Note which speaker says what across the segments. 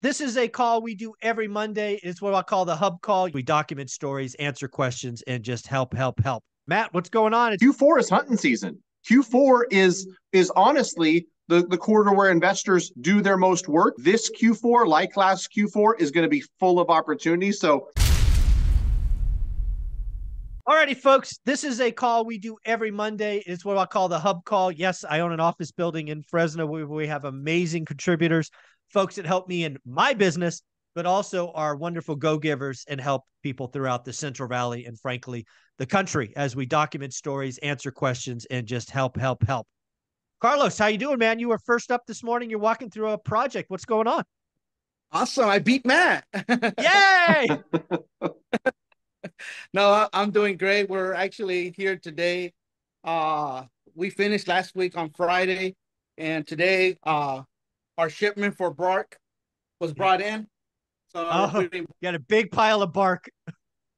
Speaker 1: This is a call we do every Monday. It's what I call the hub call. We document stories, answer questions, and just help. Matt, what's going on?
Speaker 2: Q4 is hunting season. Q4 is honestly the quarter where investors do their most work. This Q4, like last Q4, is going to be full of opportunities. So,
Speaker 1: Alrighty, folks, this is a call we do every Monday. It's what I call the hub call. Yes, I own an office building in Fresno where we have amazing contributors, folks that help me in my business, but also are wonderful go-givers and help people throughout the Central Valley and, frankly, the country as we document stories, answer questions, and just help. Carlos, how you doing, man? You were first up this morning. You're walking through a project. What's going on?
Speaker 3: Awesome. I beat Matt.
Speaker 1: Yay!
Speaker 3: No, I'm doing great. We're actually here today. We finished last week on Friday, and today our shipment for bark was brought in. So
Speaker 1: Oh, you got a big pile of bark.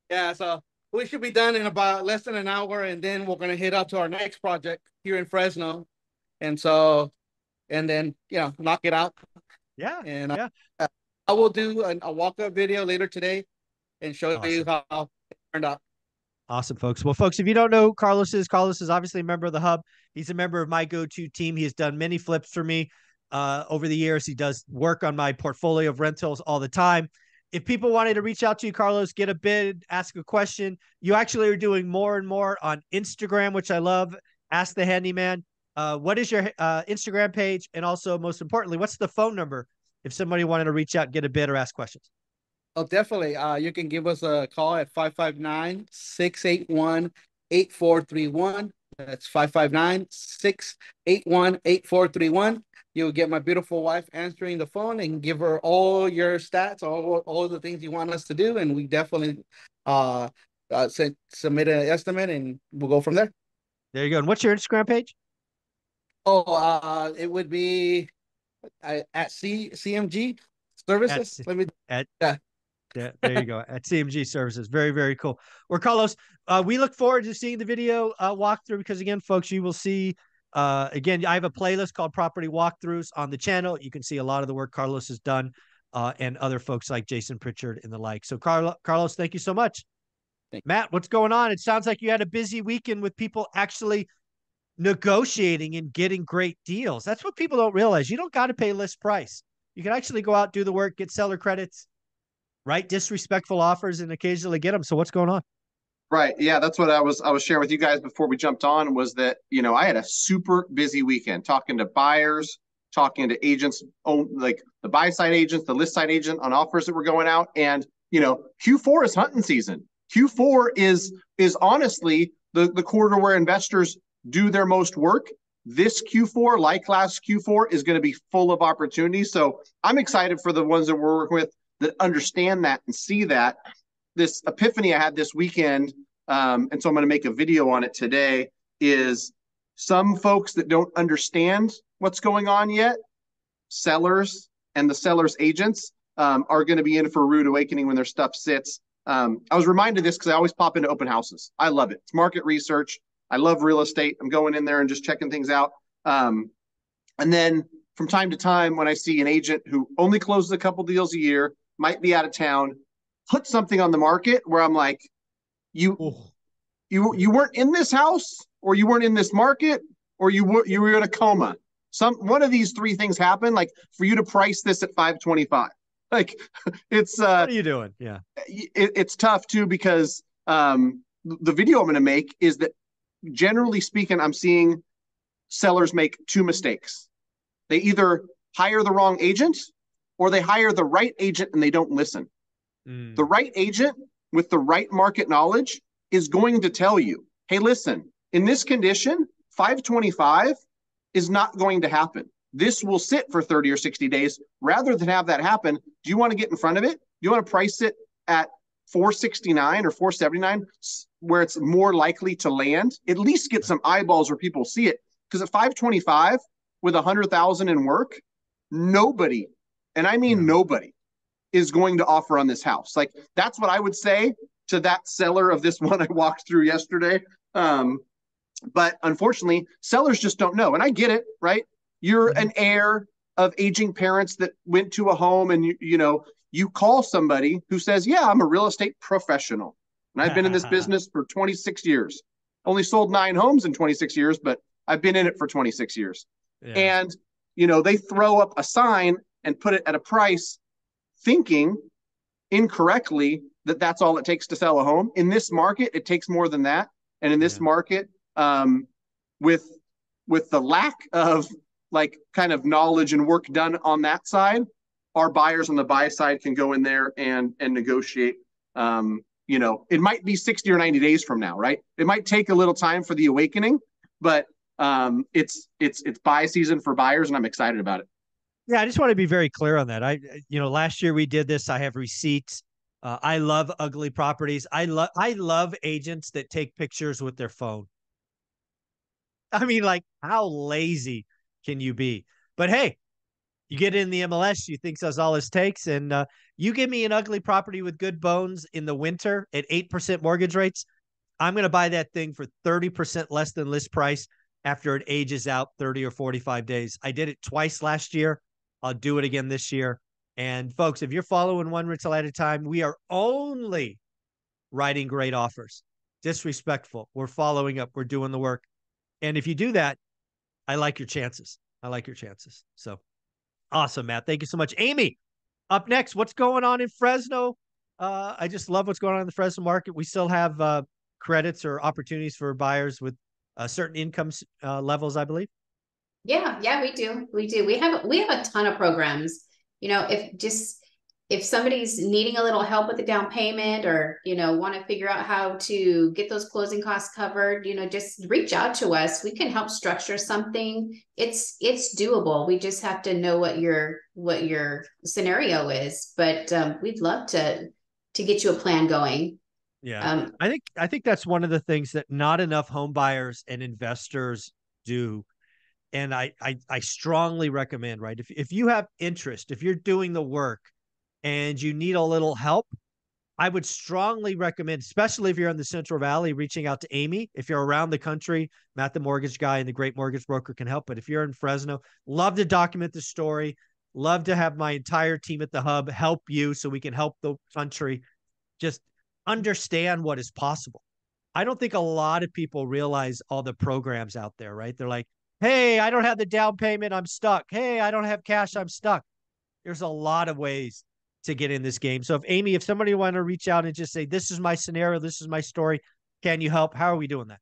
Speaker 3: yeah, so we should be done in about less than an hour, and then we're gonna head out to our next project here in Fresno. And then knock it out.
Speaker 1: Yeah.
Speaker 3: And
Speaker 1: yeah.
Speaker 3: I will do a walk-up video later today and show you
Speaker 1: Awesome.
Speaker 3: how it turned out.
Speaker 1: Awesome, folks. Well, folks, if you don't know who Carlos is obviously a member of the Hub. He's a member of my go-to team. He has done many flips for me over the years. He does work on my portfolio of rentals all the time. If people wanted to reach out to you, Carlos, get a bid, ask a question, you actually are doing more and more on Instagram, which I love. Ask the Handyman. What is your Instagram page? And also, most importantly, what's the phone number if somebody wanted to reach out, get a bid, or ask questions?
Speaker 3: Oh, definitely. You can give us a call at 559-681-8431. That's 559-681-8431. You'll get my beautiful wife answering the phone and give her all your stats, all the things you want us to do. And we definitely submit an estimate and we'll go from there.
Speaker 1: There you go. And what's your Instagram page?
Speaker 3: Oh, it would be at CMG Services.
Speaker 1: At, at
Speaker 3: Yeah.
Speaker 1: Yeah, there you go. At CMG Services. Very, very cool. Well, Carlos, we look forward to seeing the video walkthrough because, again, folks, you will see, again, I have a playlist called Property Walkthroughs on the channel. You can see a lot of the work Carlos has done and other folks like Jason Pritchard and the like. So, Carlos, thank you so much. Matt, what's going on? It sounds like you had a busy weekend with people actually negotiating and getting great deals. That's what people don't realize. You don't got to pay list price. You can actually go out, do the work, get seller credits, write disrespectful offers, and occasionally get them. So what's going on?
Speaker 2: right, yeah, that's what I was sharing with you guys before we jumped on. Was that I had a super busy weekend talking to buyers, talking to agents, like the buy side agents, the list side agent on offers that were going out, and Q4 is hunting season. Q4 is honestly the quarter where investors do their most work. This Q4, like last Q4, is going to be full of opportunities. So I'm excited for the ones that we're working with that understand that and see that. This epiphany I had this weekend, and so I'm going to make a video on it today, is some folks that don't understand what's going on yet, sellers and the sellers' agents, are going to be in for a rude awakening when their stuff sits. I was reminded of this because I always pop into open houses. I love it. It's market research. I love real estate. I'm going in there and just checking things out. And then from time to time, when I see an agent who only closes a couple deals a year, might be out of town, put something on the market where I'm like, you weren't in this house, or you weren't in this market, or you were in a coma. One of these three things happened. Like, for you to price this at 525, like it's
Speaker 1: what are you doing? Yeah,
Speaker 2: it's tough too, because the video I'm going to make is that, generally speaking, I'm seeing sellers make two mistakes. They either hire the wrong agent, or they hire the right agent and they don't listen. The right agent with the right market knowledge is going to tell you, hey, listen, in this condition, 525 is not going to happen. This will sit for 30 or 60 days. Rather than have that happen, do you want to get in front of it? Do you want to price it at 469 or 479, where it's more likely to land? At least get some eyeballs where people see it. Because at 525 with 100,000 in work, nobody, and I mean nobody, is going to offer on this house. Like, that's what I would say to that seller of this one I walked through yesterday. But unfortunately, sellers just don't know. And I get it, right? You're an heir. of aging parents that went to a home and you call somebody who says, yeah, I'm a real estate professional and I've been in this business for 26 years. Only sold 9 homes in 26 years, but I've been in it for 26 years. Yeah. And, they throw up a sign and put it at a price thinking incorrectly that that's all it takes to sell a home. In this market, it takes more than that. And in this market, with the lack of like kind of knowledge and work done on that side, our buyers on the buy side can go in there and negotiate. It might be 60 or 90 days from now, right? It might take a little time for the awakening, but it's buy season for buyers, and I'm excited about it.
Speaker 1: Yeah, I just want to be very clear on that. Last year we did this. I have receipts. I love ugly properties. I love agents that take pictures with their phone. I mean, like, how lazy can you be? But hey, you get in the MLS, you think that's all this takes, and you give me an ugly property with good bones in the winter at 8% mortgage rates, I'm going to buy that thing for 30% less than list price after it ages out 30 or 45 days. I did it twice last year. I'll do it again this year. And folks, if you're following One Rental at a Time, we are only writing great offers. Disrespectful. We're following up. We're doing the work. And if you do that, I like your chances. So awesome, Matt. Thank you so much. Amy, up next, what's going on in Fresno? I just love what's going on in the Fresno market. We still have credits or opportunities for buyers with certain income levels, I believe.
Speaker 4: Yeah, we do. We have a ton of programs. If somebody's needing a little help with the down payment or, want to figure out how to get those closing costs covered, just reach out to us. We can help structure something. It's doable. We just have to know what your scenario is, but we'd love to get you a plan going.
Speaker 1: Yeah. I think that's one of the things that not enough home buyers and investors do. And I strongly recommend, right? If you have interest, if you're doing the work and you need a little help, I would strongly recommend, especially if you're in the Central Valley, reaching out to Amy. If you're around the country, Matt, the mortgage guy and the great mortgage broker can help. But if you're in Fresno, love to document the story. Love to have my entire team at the hub help you so we can help the country just understand what is possible. I don't think a lot of people realize all the programs out there, right? They're like, hey, I don't have the down payment, I'm stuck. Hey, I don't have cash, I'm stuck. There's a lot of ways to get in this game. So if somebody want to reach out and just say, this is my scenario, this is my story, can you help? How are we doing that?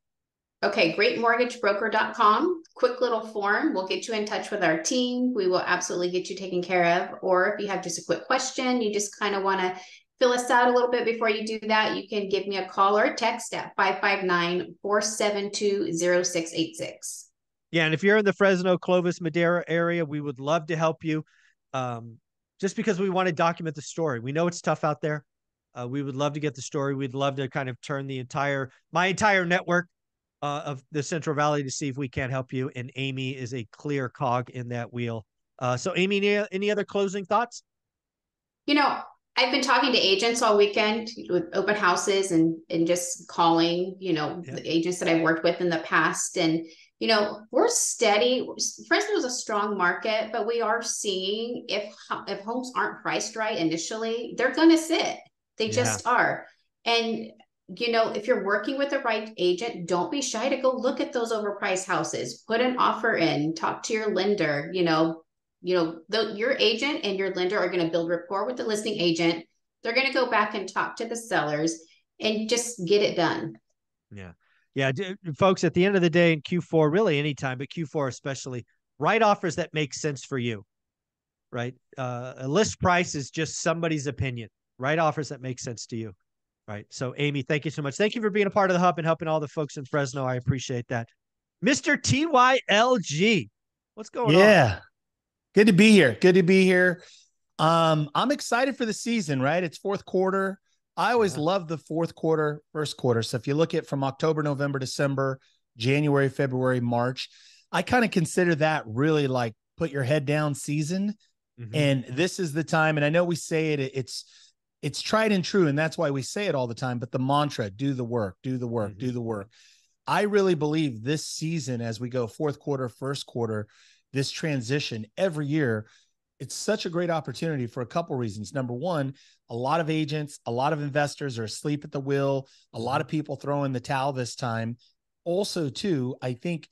Speaker 4: Okay, greatmortgagebroker.com. Quick little form. We'll get you in touch with our team. We will absolutely get you taken care of. Or if you have just a quick question, you just kind of want to fill us out a little bit before you do that, you can give me a call or a text at 559-472-0686.
Speaker 1: Yeah, and if you're in the Fresno, Clovis, Madera area, we would love to help you. Just because we want to document the story. We know it's tough out there. We would love to get the story. We'd love to kind of turn my entire network of the Central Valley to see if we can't help you. And Amy is a clear cog in that wheel. So Amy, any other closing thoughts?
Speaker 4: I've been talking to agents all weekend with open houses and just calling, the agents that I've worked with in the past. And, we're steady. Fresno is a strong market, but we are seeing if homes aren't priced right initially, they're going to sit. They just are. And, if you're working with the right agent, don't be shy to go look at those overpriced houses, put an offer in, talk to your lender, your agent and your lender are going to build rapport with the listing agent. They're going to go back and talk to the sellers and just get it done.
Speaker 1: Yeah. Folks, at the end of the day in Q4, really anytime, but Q4 especially, write offers that make sense for you, right? A list price is just somebody's opinion. Write offers that make sense to you, right? So Amy, thank you so much. Thank you for being a part of the hub and helping all the folks in Fresno. I appreciate that. Mr. TYLG, what's going on?
Speaker 5: Yeah. Good to be here. I'm excited for the season, right? It's fourth quarter. I always love the fourth quarter, first quarter. So if you look at from October, November, December, January, February, March, I kind of consider that really like put your head down season. Mm-hmm. And this is the time. And I know we say it's tried and true. And that's why we say it all the time, but the mantra, do the work, do the work. I really believe this season, as we go fourth quarter, first quarter, this transition every year, it's such a great opportunity for a couple reasons. Number one, a lot of agents, a lot of investors are asleep at the wheel. A lot of people throwing the towel this time. Also, too, I think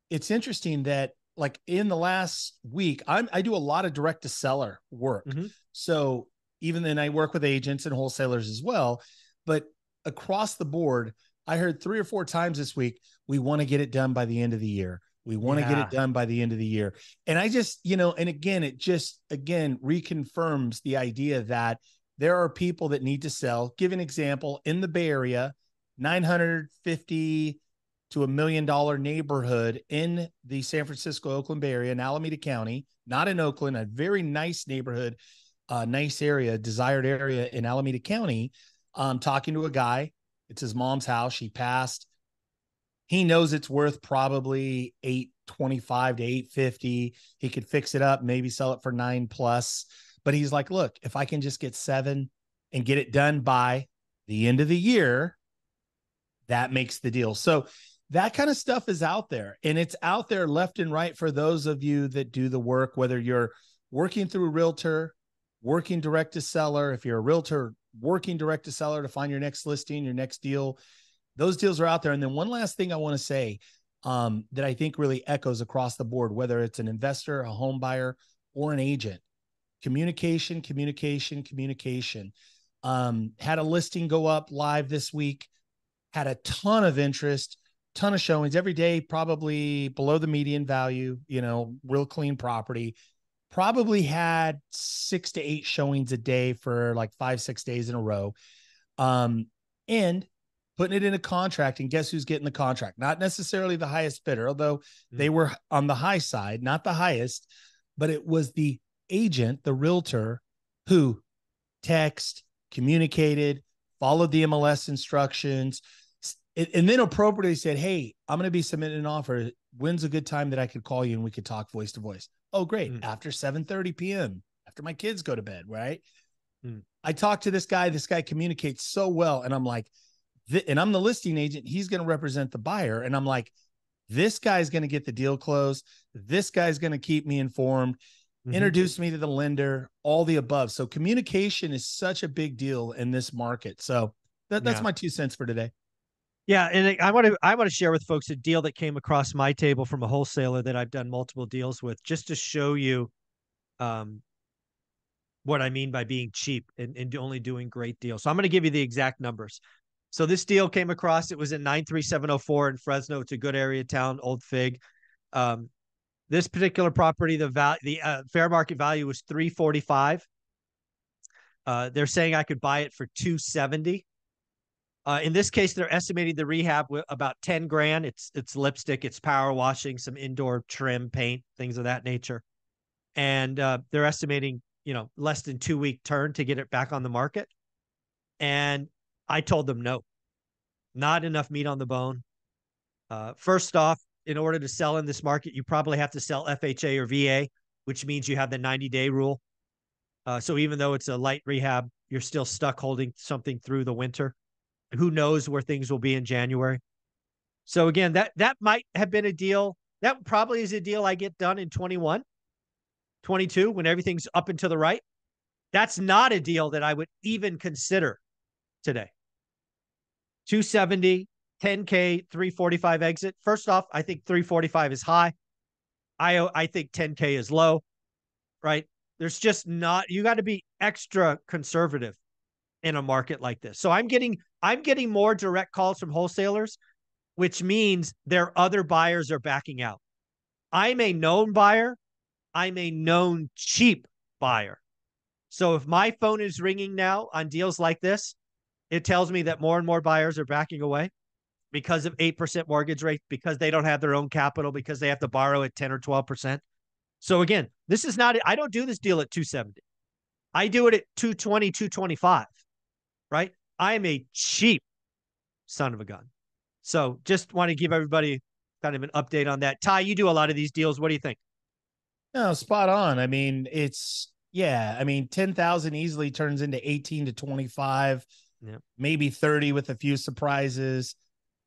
Speaker 5: it's interesting that like in the last week, I do a lot of direct to seller work. So even then I work with agents and wholesalers as well, but across the board, I heard 3 or 4 times this week, we want to get it done by the end of the year. We want to get it done by the end of the year. And I just, and again, it just, reconfirms the idea that there are people that need to sell. Give an example in the Bay Area, 950 to $1 million neighborhood in the San Francisco, Oakland Bay Area in Alameda County, not in Oakland, a very nice neighborhood, nice area, desired area in Alameda County. Talking to a guy, it's his mom's house. She passed. He knows it's worth probably $825 to $850. He could fix it up, maybe sell it for $9+. But he's like, look, if I can just get 7 and get it done by the end of the year, that makes the deal. So that kind of stuff is out there, and it's out there left and right for those of you that do the work, whether you're working through a realtor, working direct to seller. If you're a realtor, working direct to seller to find your next listing, your next deal, those deals are out there. And then one last thing I want to say that I think really echoes across the board, whether it's an investor, a home buyer, or an agent: communication, communication, communication. Had a listing go up live this week, had a ton of interest, ton of showings every day, probably below the median value, real clean property. Probably had 6 to 8 showings a day for like 5-6 days in a row. And putting it in a contract, and guess who's getting the contract? Not necessarily the highest bidder, although they were on the high side, not the highest, but it was the agent, the realtor, who communicated, followed the MLS instructions, and then appropriately said, hey, I'm going to be submitting an offer. When's a good time that I could call you and we could talk voice to voice? Oh, great. After 7:30 p.m., after my kids go to bed, right? I talked to this guy. This guy communicates so well. And I'm like, and I'm the listing agent. He's going to represent the buyer. And I'm like, this guy's going to get the deal closed. This guy's going to keep me informed, introduce me to the lender, all the above. So communication is such a big deal in this market. So that's my 2 cents for today.
Speaker 1: Yeah, and I want to share with folks a deal that came across my table from a wholesaler that I've done multiple deals with, just to show you what I mean by being cheap and only doing great deals. So I'm going to give you the exact numbers. So this deal came across. It was in 93704 in Fresno. It's a good area town, Old Fig. This particular property, the fair market value was $345. They're saying I could buy it for $270. In this case, they're estimating the rehab with about 10 grand. It's lipstick, it's power washing, some indoor trim, paint, things of that nature. And they're estimating, less than 2-week turn to get it back on the market. And I told them, no, not enough meat on the bone. First off, in order to sell in this market, you probably have to sell FHA or VA, which means you have the 90-day rule. So even though it's a light rehab, you're still stuck holding something through the winter. Who knows where things will be in January. So again, that might have been a deal. That probably is a deal I get done in 21, 22, when everything's up and to the right. That's not a deal that I would even consider today. 270, 10K, 345 exit. First off, I think 345 is high. I think 10K is low, right? There's just not, you got to be extra conservative in a market like this. So I'm getting more direct calls from wholesalers, which means their other buyers are backing out. I'm a known buyer. I'm a known cheap buyer. So if my phone is ringing now on deals like this, it tells me that more and more buyers are backing away because of 8% mortgage rate, because they don't have their own capital, because they have to borrow at 10 or 12%. So again, this is not, I don't do this deal at 270. I do it at 220, 225. Right? I am a cheap son of a gun. So just want to give everybody kind of an update on that. Ty, you do a lot of these deals. What do you think?
Speaker 5: No, spot on. I mean, 10,000 easily turns into 18 to 25, maybe 30 with a few surprises.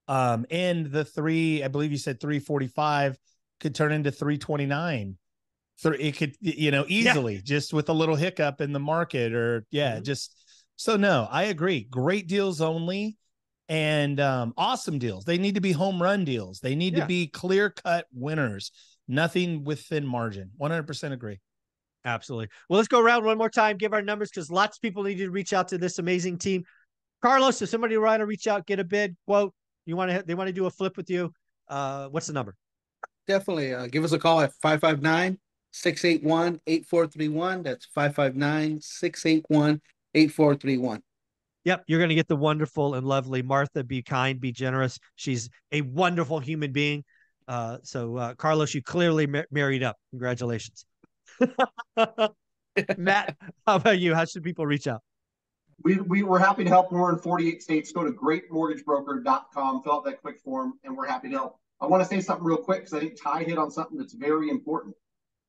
Speaker 5: And I believe you said 345 could turn into 329. It could, easily, just with a little hiccup in the market or just so. No, I agree. Great deals only, and awesome deals. They need to be home run deals. They need to be clear cut winners. Nothing within margin. 100% agree.
Speaker 1: Absolutely. Well, let's go around one more time, give our numbers, because lots of people need to reach out to this amazing team. Carlos, if somebody want to reach out, get a bid, quote, they want to do a flip with you, what's the number?
Speaker 3: Definitely give us a call at 559-681-8431. That's 559-681-8431.
Speaker 1: Yep, you're going to get the wonderful and lovely Martha. Be kind, be generous. She's a wonderful human being. So Carlos, you clearly married up. Congratulations. Matt, how about you? How should people reach out?
Speaker 2: We're happy to help. We're in 48 states. Go to greatmortgagebroker.com, fill out that quick form, and we're happy to help. I want to say something real quick because I think Ty hit on something that's very important.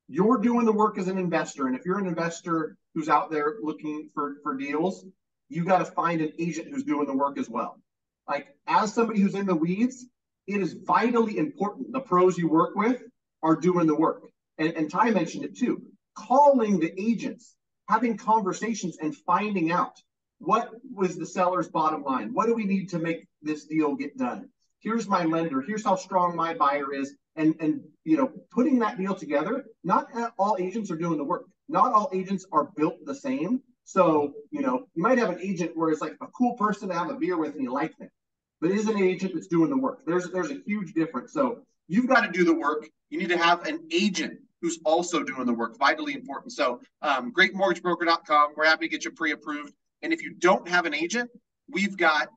Speaker 2: You're doing the work as an investor, and if you're an investor who's out there looking for deals, you got to find an agent who's doing the work as well. Like, as somebody who's in the weeds, it is vitally important the pros you work with are doing the work. And Ty mentioned it too. Calling the agents, having conversations, and finding out what was the seller's bottom line. What do we need to make this deal get done? Here's my lender. Here's how strong my buyer is. And putting that deal together. Not all agents are doing the work. Not all agents are built the same. So, you might have an agent where it's like a cool person to have a beer with and you like them, but it is an agent that's doing the work. There's a huge difference. So you've got to do the work. You need to have an agent who's also doing the work. Vitally important. So greatmortgagebroker.com. We're happy to get you pre-approved. And if you don't have an agent, we've got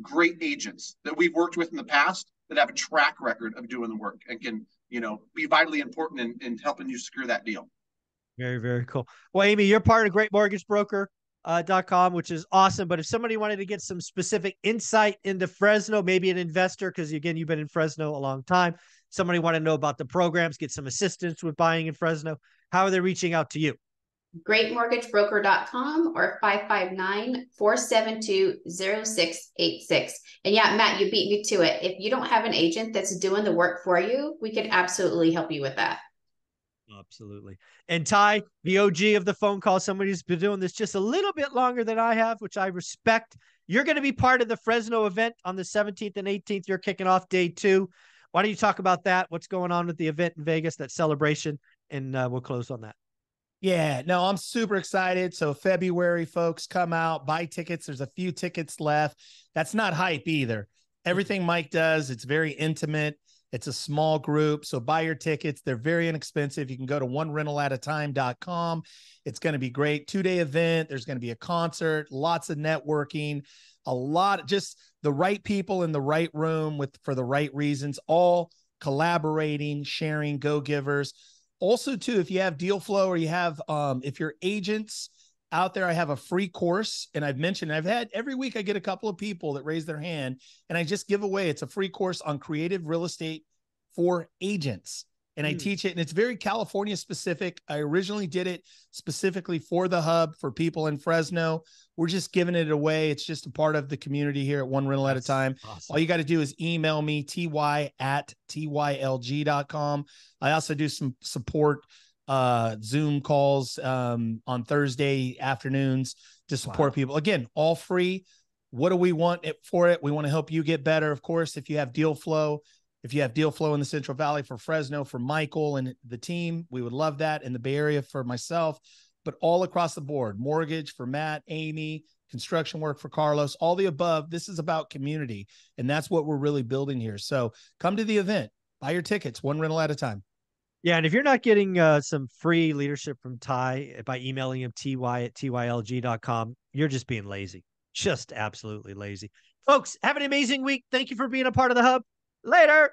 Speaker 2: great agents that we've worked with in the past that have a track record of doing the work and can, be vitally important in helping you secure that deal.
Speaker 1: Very, very cool. Well, Amy, you're part of greatmortgagebroker.com, which is awesome. But if somebody wanted to get some specific insight into Fresno, maybe an investor, because again, you've been in Fresno a long time, somebody want to know about the programs, get some assistance with buying in Fresno, how are they reaching out to you?
Speaker 4: greatmortgagebroker.com or 559-472-0686. And yeah, Matt, you beat me to it. If you don't have an agent that's doing the work for you, we could absolutely help you with that.
Speaker 1: Absolutely. And Ty, the OG of the phone call, somebody who's been doing this just a little bit longer than I have, which I respect. You're going to be part of the Fresno event on the 17th and 18th. You're kicking off day 2. Why don't you talk about that? What's going on with the event in Vegas, that celebration, and we'll close on that.
Speaker 5: Yeah, no, I'm super excited. So February, folks, come out, buy tickets. There's a few tickets left. That's not hype either. Everything Mike does, it's very intimate. It's a small group. So buy your tickets. They're very inexpensive. You can go to onerentalatatime.com. It's going to be great. 2-day event. There's going to be a concert, lots of networking, just the right people in the right room for the right reasons, all collaborating, sharing, go-givers. Also, too, if you have deal flow or you have, if you're agents out there, I have a free course. And I've mentioned, every week I get a couple of people that raise their hand and I just give away. It's a free course on creative real estate for agents. And I teach it, and it's very California specific. I originally did it specifically for the hub for people in Fresno. We're just giving it away. It's just a part of the community here at One Rental at a Time. Awesome. All you got to do is email me, ty@tylg.com. I also do some support Zoom calls on Thursday afternoons to support people. Again, all free. What do we want for it? We want to help you get better. Of course, if you have deal flow in the Central Valley for Fresno, for Michael and the team, we would love that. In the Bay Area for myself, but all across the board, mortgage for Matt, Amy, construction work for Carlos, all the above. This is about community, and that's what we're really building here. So come to the event, buy your tickets, one rental at a time.
Speaker 1: Yeah, and if you're not getting some free leadership from Ty by emailing him ty@tylg.com, you're just being lazy. Just absolutely lazy. Folks, have an amazing week. Thank you for being a part of the hub. Later.